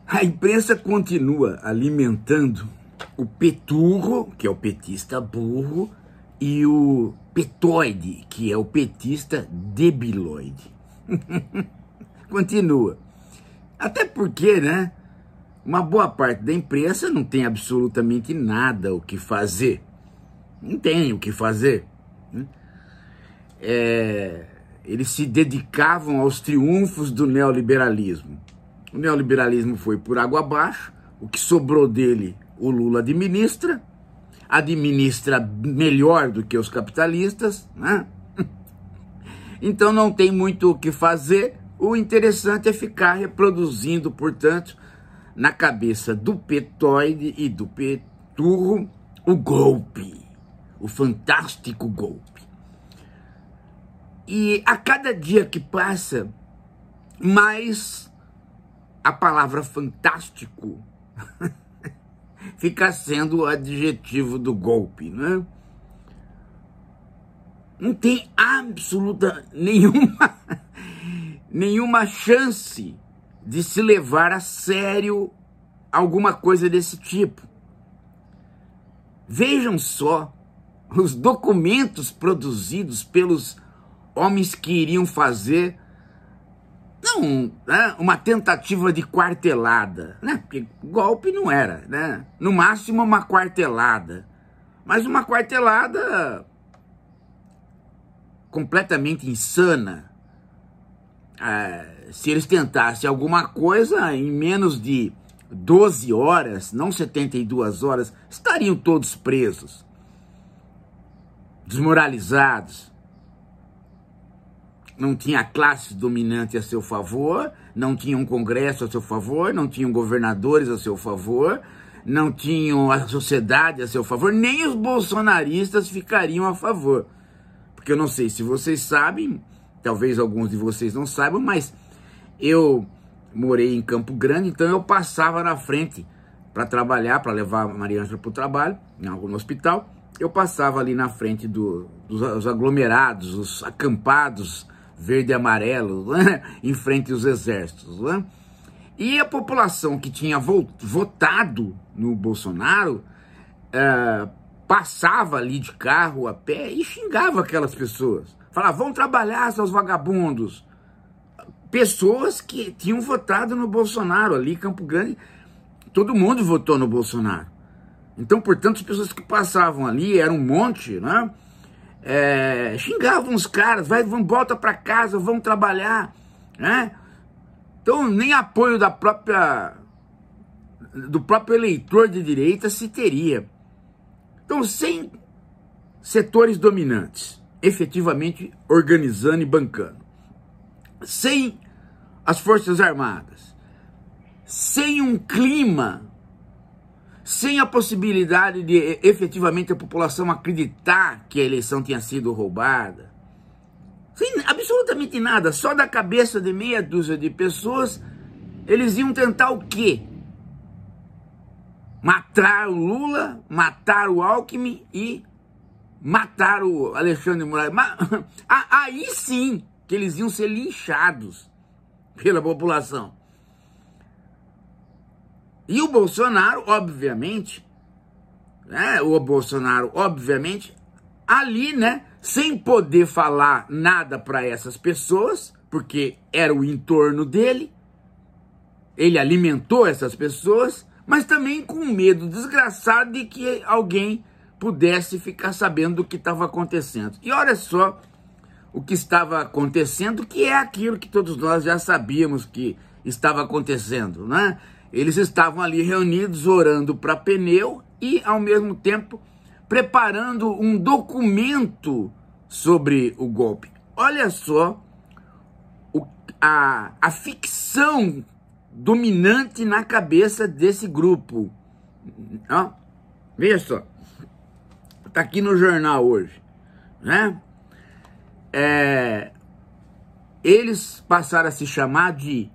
A imprensa continua alimentando o peturro, que é o petista burro, e o petoide, que é o petista debiloide. Continua. Até porque, né, uma boa parte da imprensa não tem absolutamente nada o que fazer. Não tem o que fazer. Eles se dedicavam aos triunfos do neoliberalismo. O neoliberalismo foi por água abaixo, o que sobrou dele o Lula administra melhor do que os capitalistas, né? Então não tem muito o que fazer, o interessante é ficar reproduzindo, portanto, na cabeça do petoide e do peturro, o golpe, o fantástico golpe. E a cada dia que passa, mais a palavra fantástico fica sendo o adjetivo do golpe, né? Não tem absoluta nenhuma chance de se levar a sério alguma coisa desse tipo. Vejam só os documentos produzidos pelos homens que iriam fazer uma tentativa de quartelada, né? Porque golpe não era, né? No máximo uma quartelada, mas uma quartelada completamente insana. Se eles tentassem alguma coisa, em menos de 12 horas, não 72 horas, estariam todos presos, desmoralizados. Não tinha a classe dominante a seu favor, não tinha um congresso a seu favor, não tinham governadores a seu favor, não tinham a sociedade a seu favor, nem os bolsonaristas ficariam a favor. Porque eu não sei se vocês sabem, talvez alguns de vocês não saibam, mas eu morei em Campo Grande, então eu passava na frente para trabalhar, para levar a Maria Ângela para o trabalho, no hospital. Eu passava ali na frente dos aglomerados, os acampados verde e amarelo, né, em frente aos exércitos, né? E a população que tinha votado no Bolsonaro passava ali de carro, a pé, e xingava aquelas pessoas. Falava, vão trabalhar, seus vagabundos. Pessoas que tinham votado no Bolsonaro ali em Campo Grande, todo mundo votou no Bolsonaro. Então, portanto, as pessoas que passavam ali, era um monte, né? Xingavam os caras, volta para casa, vão trabalhar, né? Então, nem apoio do próprio eleitor de direita se teria. Então, sem setores dominantes, efetivamente organizando e bancando, sem as Forças Armadas, sem um clima, sem a possibilidade de efetivamente a população acreditar que a eleição tinha sido roubada, sem absolutamente nada, só da cabeça de meia dúzia de pessoas, eles iam tentar o quê? Matar o Lula, matar o Alckmin e matar o Alexandre de Moraes. Aí sim que eles iam ser linchados pela população. E o Bolsonaro, obviamente, ali, né, sem poder falar nada para essas pessoas, porque era o entorno dele, ele alimentou essas pessoas, mas também com medo desgraçado de que alguém pudesse ficar sabendo do que estava acontecendo. E olha só o que estava acontecendo, que é aquilo que todos nós já sabíamos que estava acontecendo, né? Eles estavam ali reunidos, orando para pneu e, ao mesmo tempo, preparando um documento sobre o golpe. Olha só a ficção dominante na cabeça desse grupo. Ó, veja só. Está aqui no jornal hoje, né? Eles passaram a se chamar de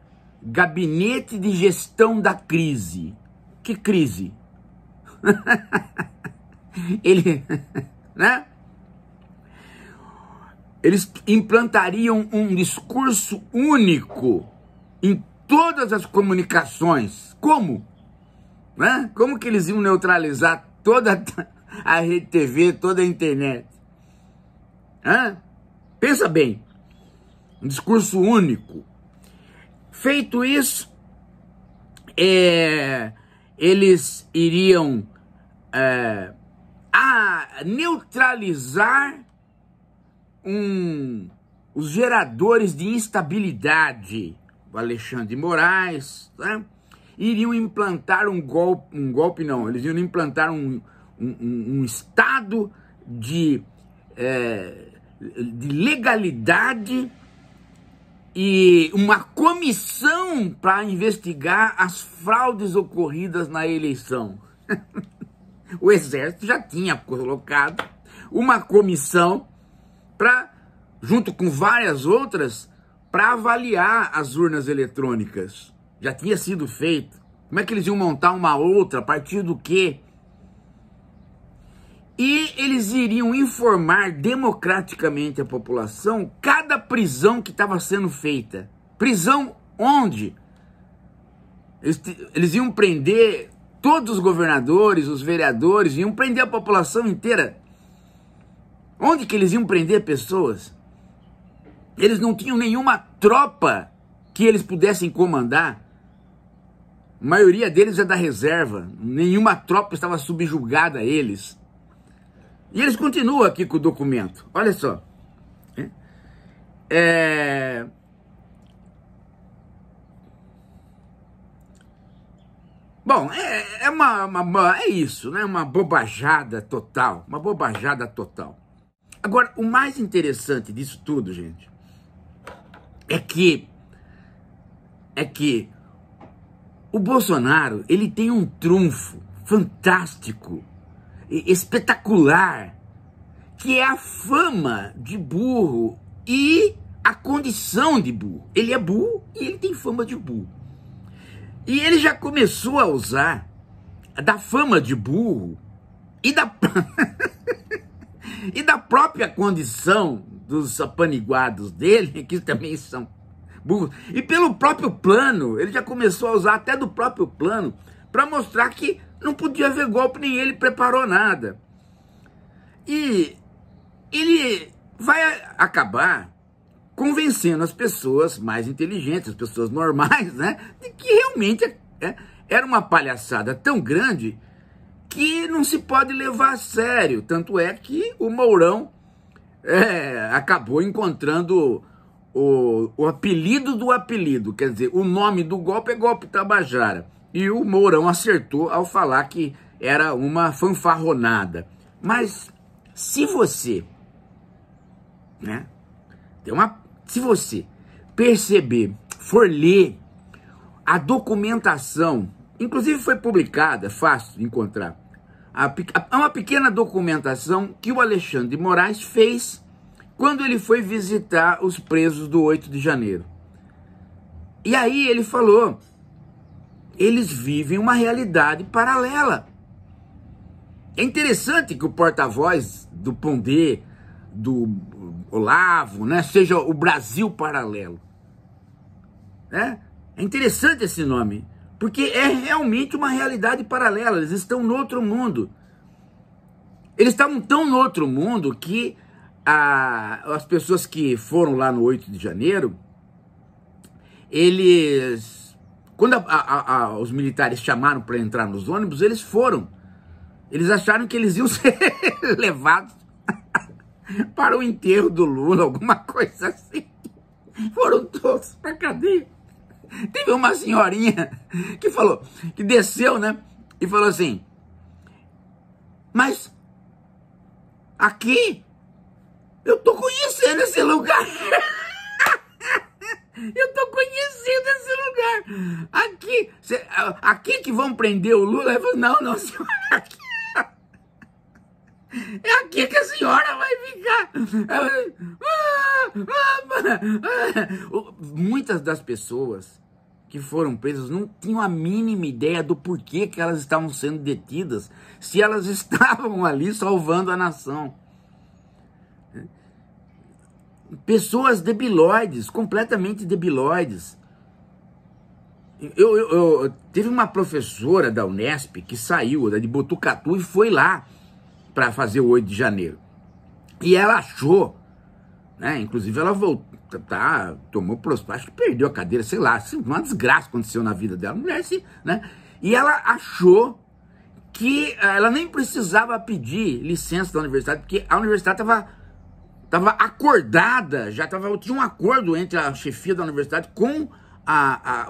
Gabinete de Gestão da Crise. Que crise? Né? Eles implantariam um discurso único em todas as comunicações. Como? Né? Como que eles iam neutralizar toda a rede TV, toda a internet? Hã? Pensa bem, um discurso único. Feito isso, eles iriam neutralizar os geradores de instabilidade. O Alexandre de Moraes, né? Iriam implantar eles iriam implantar um estado de legalidade e uma comissão para investigar as fraudes ocorridas na eleição. O Exército já tinha colocado uma comissão junto com várias outras, para avaliar as urnas eletrônicas. Já tinha sido feito. Como é que eles iam montar uma outra? A partir do quê? E eles iriam informar democraticamente a população cada prisão que estava sendo feita. Prisão onde? Eles iam prender todos os governadores, os vereadores, iam prender a população inteira. Onde que eles iam prender pessoas? Eles não tinham nenhuma tropa que eles pudessem comandar. A maioria deles é da reserva. Nenhuma tropa estava subjugada a eles. E eles continuam aqui com o documento. Olha só. Bom, é isso, né? Uma bobajada total. Uma bobajada total. Agora, o mais interessante disso tudo, gente, é que o Bolsonaro, ele tem um trunfo fantástico, espetacular, que é a fama de burro e a condição de burro. Ele é burro e ele tem fama de burro. E ele já começou a usar da fama de burro e da própria condição dos apaniguados dele, que também são burros, e pelo próprio plano. Ele já começou a usar até do próprio plano para mostrar que não podia haver golpe, nem ele preparou nada. E ele vai acabar convencendo as pessoas mais inteligentes, as pessoas normais, né, de que realmente era uma palhaçada tão grande que não se pode levar a sério. Tanto é que o Mourão acabou encontrando o apelido do apelido, quer dizer, o nome do golpe é golpe Tabajara. E o Mourão acertou ao falar que era uma fanfarronada. Mas se você, né, se você perceber, for ler a documentação, inclusive foi publicada, fácil de encontrar, uma pequena documentação que o Alexandre de Moraes fez quando ele foi visitar os presos do 8 de janeiro. E aí ele falou, eles vivem uma realidade paralela. É interessante que o porta-voz do Pondé, do Olavo, né, seja o Brasil Paralelo. É interessante esse nome, porque é realmente uma realidade paralela. Eles estão no outro mundo. Eles estavam tão no outro mundo que as pessoas que foram lá no 8 de janeiro, quando os militares chamaram para entrar nos ônibus, eles foram. Eles acharam que eles iam ser levados para o enterro do Lula, alguma coisa assim. Foram todos para a cadeia. Teve uma senhorinha que desceu, né, e falou assim, mas aqui eu tô conhecendo esse lugar. Eu tô conhecendo esse lugar. Aqui que vão prender o Lula. Eu falei, não, senhora, aqui. É aqui que a senhora vai ficar. Muitas das pessoas que foram presas não tinham a mínima ideia do porquê que elas estavam sendo detidas, se elas estavam ali salvando a nação. Pessoas debilóides, completamente debilóides. Teve uma professora da Unesp que saiu de Botucatu e foi lá para fazer o 8 de janeiro. E ela achou, né, inclusive ela voltou, tomou acho que perdeu a cadeira, sei lá, uma desgraça aconteceu na vida dela, mulher assim, né? E ela achou que ela nem precisava pedir licença da universidade, porque a universidade estava acordada, tinha um acordo entre a chefia da universidade com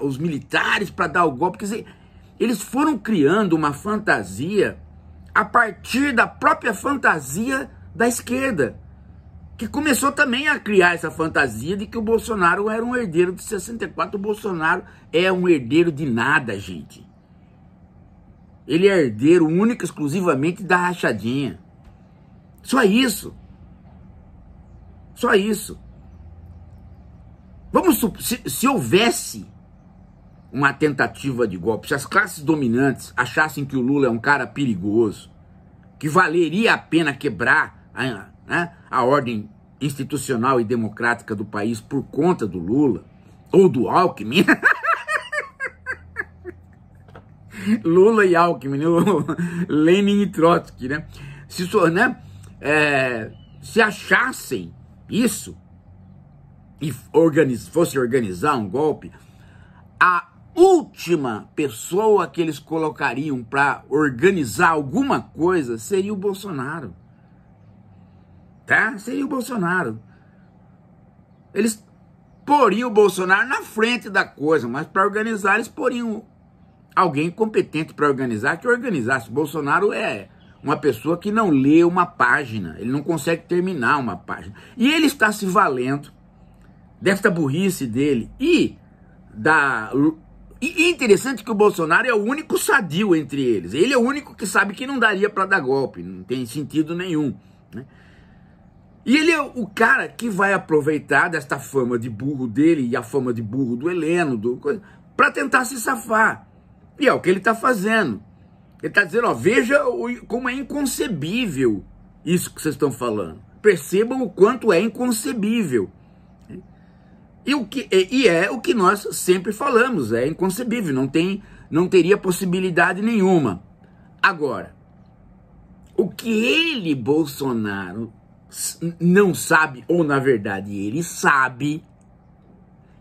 os militares para dar o golpe. Quer dizer, eles foram criando uma fantasia a partir da própria fantasia da esquerda, que começou também a criar essa fantasia de que o Bolsonaro era um herdeiro de 64. O Bolsonaro é um herdeiro de nada, gente. Ele é herdeiro único e exclusivamente da rachadinha. Só isso. Só isso. Se houvesse uma tentativa de golpe, se as classes dominantes achassem que o Lula é um cara perigoso, que valeria a pena quebrar a ordem institucional e democrática do país por conta do Lula, ou do Alckmin... Lula e Alckmin, Lenin e Trotsky, né? Se achassem isso e fosse organizar um golpe, a última pessoa que eles colocariam para organizar alguma coisa seria o Bolsonaro. Tá? Seria o Bolsonaro. Eles poriam o Bolsonaro na frente da coisa, mas para organizar eles poriam alguém competente para organizar, que organizasse. Bolsonaro é uma pessoa que não lê uma página, ele não consegue terminar uma página. E ele está se valendo desta burrice dele. E interessante que o Bolsonaro é o único sadio entre eles. Ele é o único que sabe que não daria para dar golpe, não tem sentido nenhum, né? E ele é o cara que vai aproveitar desta fama de burro dele e a fama de burro do Heleno, para tentar se safar. E é o que ele está fazendo. Ele está dizendo, ó, veja como é inconcebível isso que vocês estão falando. Percebam o quanto é inconcebível. E é o que nós sempre falamos, é inconcebível, não teria possibilidade nenhuma. Agora, o que ele, Bolsonaro, não sabe, ou na verdade ele sabe,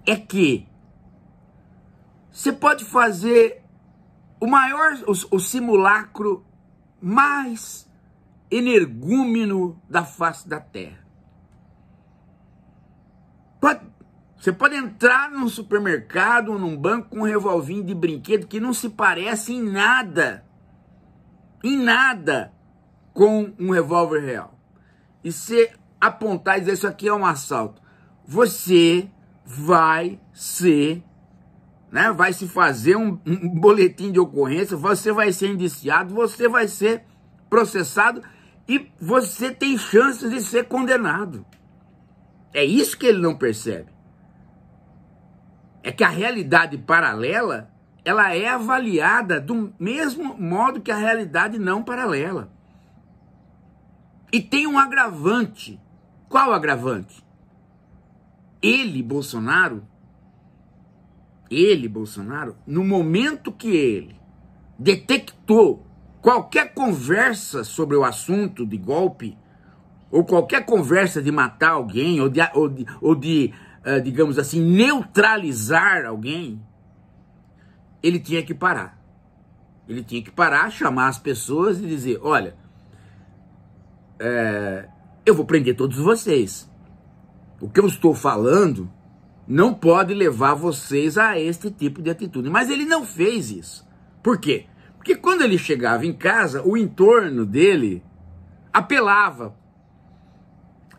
é que você pode fazer o simulacro mais energúmeno da face da Terra. Você pode entrar num supermercado ou num banco com um revolvinho de brinquedo que não se parece em nada com um revólver real. E você apontar e dizer isso aqui é um assalto. Você vai ser... vai se fazer um boletim de ocorrência, você vai ser indiciado, você vai ser processado e você tem chances de ser condenado. É isso que ele não percebe. É que a realidade paralela, ela é avaliada do mesmo modo que a realidade não paralela. E tem um agravante. Qual agravante? Ele, Bolsonaro, no momento que ele detectou qualquer conversa sobre o assunto de golpe, ou qualquer conversa de matar alguém, ou de digamos assim, neutralizar alguém, ele tinha que parar. Ele tinha que parar, chamar as pessoas e dizer, olha, eu vou prender todos vocês. O que eu estou falando não pode levar vocês a este tipo de atitude. Mas ele não fez isso. Por quê? Porque quando ele chegava em casa, o entorno dele apelava.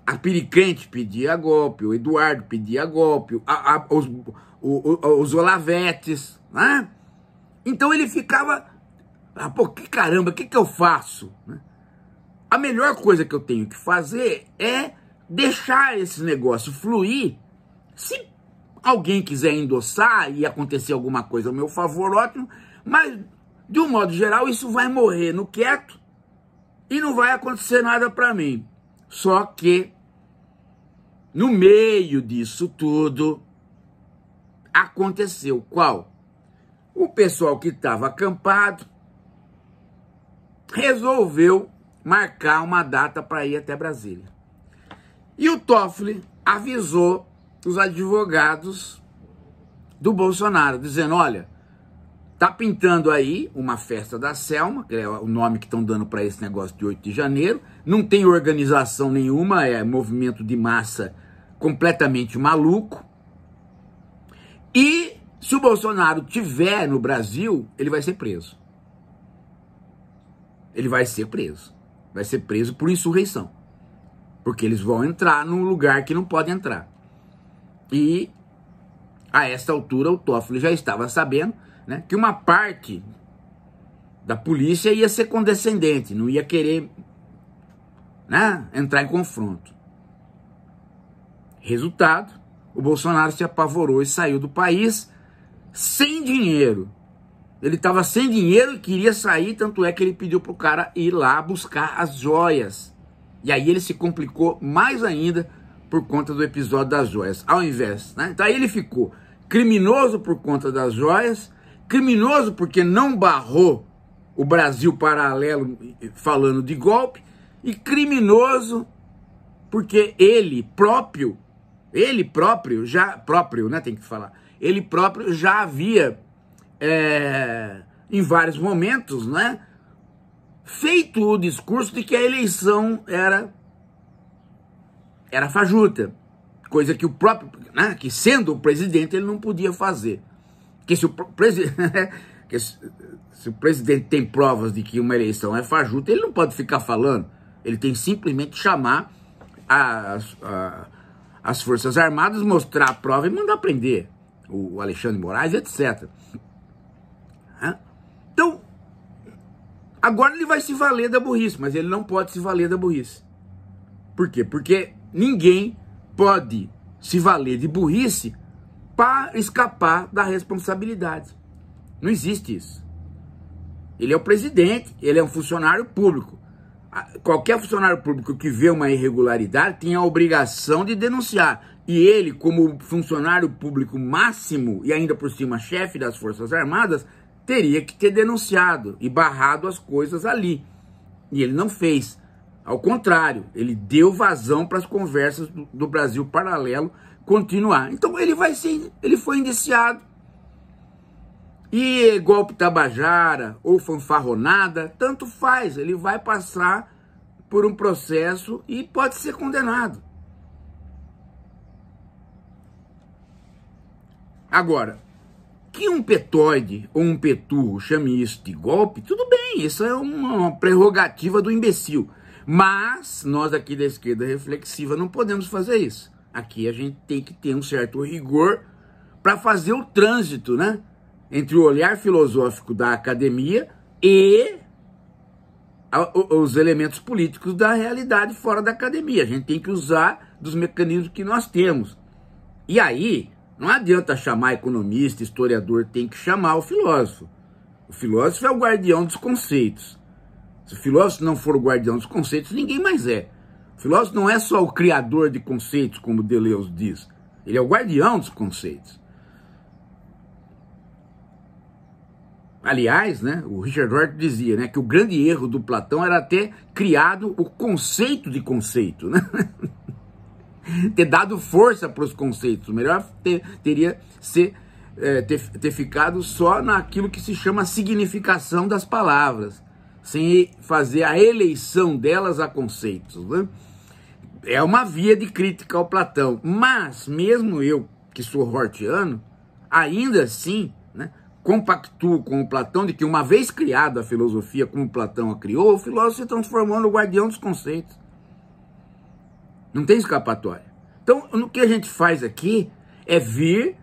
A Piricante pedia golpe, o Eduardo pedia golpe, os Olavetes, né? Então ele ficava, pô, que caramba, o que eu faço? A melhor coisa que eu tenho que fazer é deixar esse negócio fluir. Se alguém quiser endossar e acontecer alguma coisa a meu favor, ótimo, mas de um modo geral isso vai morrer no quieto e não vai acontecer nada para mim. Só que no meio disso tudo aconteceu qual? o pessoal que estava acampado resolveu marcar uma data para ir até Brasília. E o Toffoli avisou os advogados do Bolsonaro, dizendo, olha, tá pintando aí uma festa da Selma, que é o nome que estão dando para esse negócio de 8 de janeiro, não tem organização nenhuma, é movimento de massa completamente maluco, e se o Bolsonaro estiver no Brasil, ele vai ser preso. Ele vai ser preso. Vai ser preso por insurreição. Porque eles vão entrar num lugar que não pode entrar. E, a essa altura, o Toffoli já estava sabendo, né, que uma parte da polícia ia ser condescendente, não ia querer, né, entrar em confronto. Resultado, o Bolsonaro se apavorou e saiu do país sem dinheiro. Ele estava sem dinheiro e queria sair, tanto é que ele pediu para o cara ir lá buscar as joias. E aí ele se complicou mais ainda por conta do episódio das joias, ao invés, né? Então aí ele ficou criminoso por conta das joias, criminoso porque não barrou o Brasil Paralelo falando de golpe, e criminoso porque ele próprio já havia em vários momentos, né, feito o discurso de que a eleição era fajuta, coisa que o próprio, né, que sendo o presidente ele não podia fazer. Que se o presidente tem provas de que uma eleição é fajuta, ele não pode ficar falando, ele tem simplesmente chamar as Forças Armadas, mostrar a prova e mandar prender o Alexandre de Moraes, etc. Então, agora ele vai se valer da burrice, mas ele não pode se valer da burrice. Por quê? Porque ninguém pode se valer de burrice para escapar da responsabilidade. Não existe isso. Ele é o presidente, ele é um funcionário público. Qualquer funcionário público que vê uma irregularidade tem a obrigação de denunciar. E ele, como funcionário público máximo e ainda por cima chefe das Forças Armadas, teria que ter denunciado e barrado as coisas ali. E ele não fez. Ao contrário, ele deu vazão para as conversas do Brasil Paralelo continuar. Então ele foi indiciado. E golpe Tabajara ou fanfarronada, tanto faz, ele vai passar por um processo e pode ser condenado. Agora, que um petóide ou um peturro chame isso de golpe, tudo bem, isso é uma prerrogativa do imbecil. Mas nós aqui da esquerda reflexiva não podemos fazer isso. Aqui a gente tem que ter um certo rigor para fazer o trânsito, né, entre o olhar filosófico da academia e os elementos políticos da realidade fora da academia. A gente tem que usar dos mecanismos que nós temos. E aí, não adianta chamar economista, historiador, tem que chamar o filósofo. O filósofo é o guardião dos conceitos. Se o filósofo não for o guardião dos conceitos, ninguém mais é. O filósofo não é só o criador de conceitos, como Deleuze diz. Ele é o guardião dos conceitos. Aliás, né, o Richard Rorty dizia, né, que o grande erro do Platão era ter criado o conceito de conceito, né? Ter dado força para os conceitos. O melhor teria ter ficado só naquilo que se chama significação das palavras, sem fazer a eleição delas a conceitos, né? É uma via de crítica ao Platão. Mas, mesmo eu, que sou rortiano, ainda assim, né, compactuo com o Platão de que uma vez criada a filosofia como Platão a criou, o filósofo se transformou no guardião dos conceitos. Não tem escapatória. Então, o que a gente faz aqui é vir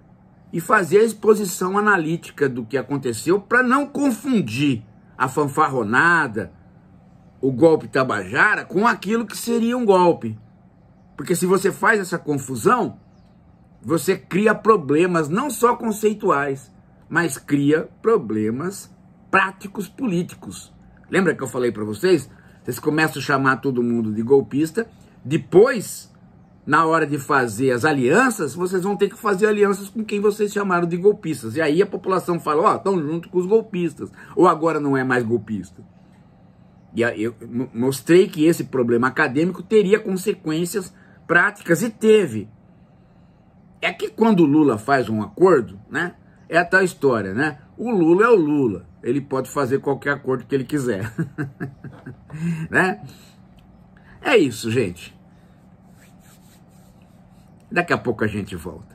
e fazer a exposição analítica do que aconteceu para não confundir a fanfarronada, o golpe Tabajara, com aquilo que seria um golpe. Porque se você faz essa confusão, você cria problemas não só conceituais, mas cria problemas práticos políticos. Lembra que eu falei para vocês? Vocês começam a chamar todo mundo de golpista, depois na hora de fazer as alianças, vocês vão ter que fazer alianças com quem vocês chamaram de golpistas. E aí a população fala, ó, estão junto com os golpistas. Ou agora não é mais golpista. E eu mostrei que esse problema acadêmico teria consequências práticas, e teve. É que quando o Lula faz um acordo, né, é a tal história, né? O Lula é o Lula. Ele pode fazer qualquer acordo que ele quiser. Né? É isso, gente. Daqui a pouco a gente volta.